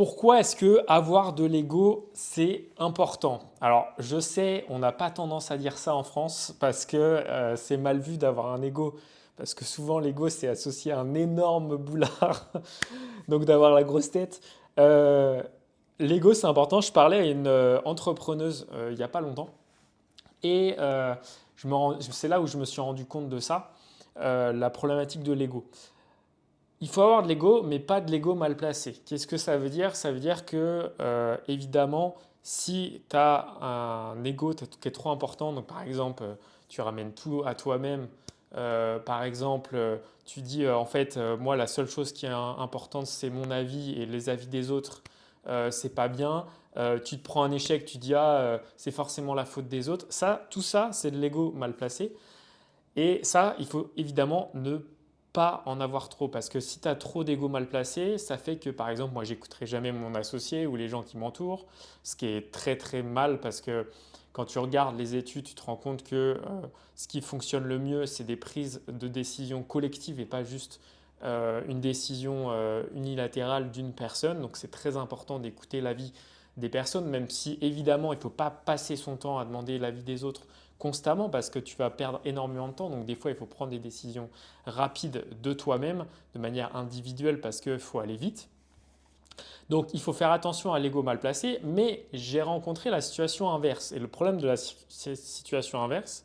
Pourquoi est-ce que avoir de l'ego, c'est important? Alors, je sais, on n'a pas tendance à dire ça en France parce que c'est mal vu d'avoir un ego. Parce que souvent, l'ego, c'est associé à un énorme boulard, donc d'avoir la grosse tête. Euh, L'ego, c'est important. Je parlais à une entrepreneuse il n'y a pas longtemps et c'est là où je me suis rendu compte de ça, la problématique de l'ego. Il faut avoir de l'ego, mais pas de l'ego mal placé. Qu'est-ce que ça veut dire? Ça veut dire que, évidemment, si tu as un ego qui est trop important, donc par exemple, tu ramènes tout à toi-même, par exemple, tu dis en fait, moi, la seule chose qui est importante, c'est mon avis et les avis des autres, c'est pas bien. Tu te prends un échec, tu dis ah, c'est forcément la faute des autres. Ça, tout ça, c'est de l'ego mal placé. Et ça, il faut évidemment ne pas en avoir trop parce que si tu as trop d'ego mal placé, ça fait que par exemple, moi, j'écouterai jamais mon associé ou les gens qui m'entourent, ce qui est très très mal parce que quand tu regardes les études, tu te rends compte que ce qui fonctionne le mieux, c'est des prises de décision collectives et pas juste une décision unilatérale d'une personne. Donc c'est très important d'écouter l'avis des personnes, même si évidemment il ne faut pas passer son temps à demander l'avis des autres constamment parce que tu vas perdre énormément de temps. Donc des fois, il faut prendre des décisions rapides de toi-même de manière individuelle parce qu'il faut aller vite. Donc il faut faire attention à l'ego mal placé, mais j'ai rencontré la situation inverse. Et le problème de la situation inverse,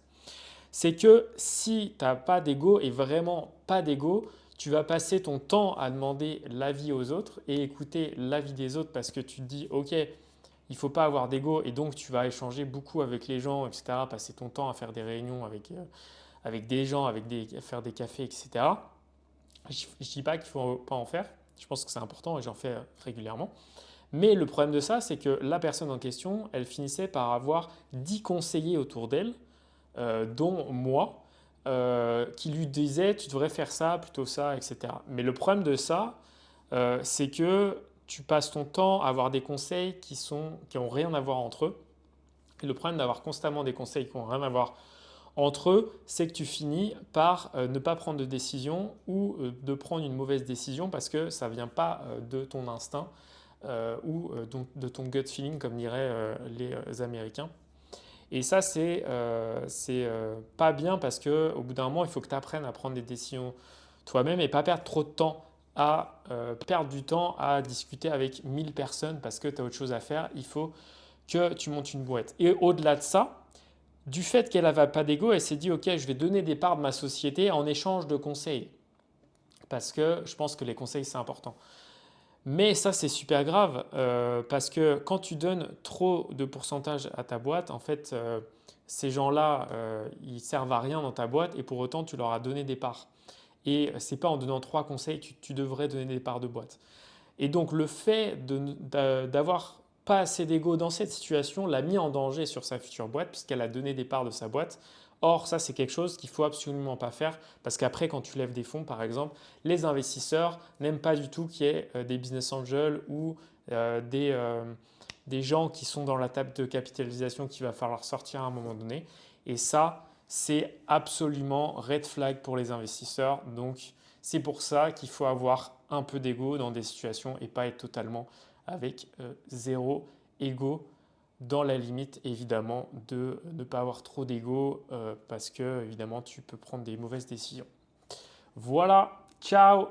c'est que si tu n'as pas d'ego et vraiment pas d'ego, tu vas passer ton temps à demander l'avis aux autres et écouter l'avis des autres parce que tu te dis, OK, il ne faut pas avoir d'ego et donc tu vas échanger beaucoup avec les gens, etc. Passer ton temps à faire des réunions avec des gens, à faire des cafés, etc. Je ne dis pas qu'il ne faut pas en faire. Je pense que c'est important et j'en fais régulièrement. Mais le problème de ça, c'est que la personne en question, elle finissait par avoir 10 conseillers autour d'elle, dont moi, qui lui disaient tu devrais faire ça, plutôt ça, etc. Mais le problème de ça, c'est que tu passes ton temps à avoir des conseils qui ont rien à voir entre eux. Et le problème d'avoir constamment des conseils qui n'ont rien à voir entre eux, c'est que tu finis par ne pas prendre de décision ou de prendre une mauvaise décision parce que ça ne vient pas de ton instinct ou donc de ton gut feeling, comme diraient les Américains. Et ça, c'est pas bien parce qu'au bout d'un moment, il faut que tu apprennes à prendre des décisions toi-même et pas perdre trop de temps à perdre du temps à discuter avec 1000 personnes parce que tu as autre chose à faire. Il faut que tu montes une boîte. Et au-delà de ça, du fait qu'elle n'avait pas d'ego, elle s'est dit, OK, je vais donner des parts de ma société en échange de conseils. Parce que je pense que les conseils, c'est important. Mais ça, c'est super grave parce que quand tu donnes trop de pourcentage à ta boîte, en fait, ces gens-là, ils servent à rien dans ta boîte et pour autant, tu leur as donné des parts. Et c'est pas en donnant trois conseils, tu devrais donner des parts de boîte. Et donc, le fait d'avoir pas assez d'ego dans cette situation l'a mis en danger sur sa future boîte puisqu'elle a donné des parts de sa boîte. Or, ça, c'est quelque chose qu'il ne faut absolument pas faire parce qu'après, quand tu lèves des fonds, par exemple, les investisseurs n'aiment pas du tout qu'il y ait des business angels ou des gens qui sont dans la table de capitalisation qu'il va falloir sortir à un moment donné. Et ça, c'est absolument red flag pour les investisseurs. Donc, c'est pour ça qu'il faut avoir un peu d'ego dans des situations et pas être totalement avec zéro ego dans la limite évidemment de ne pas avoir trop d'ego parce que évidemment tu peux prendre des mauvaises décisions. Voilà, ciao!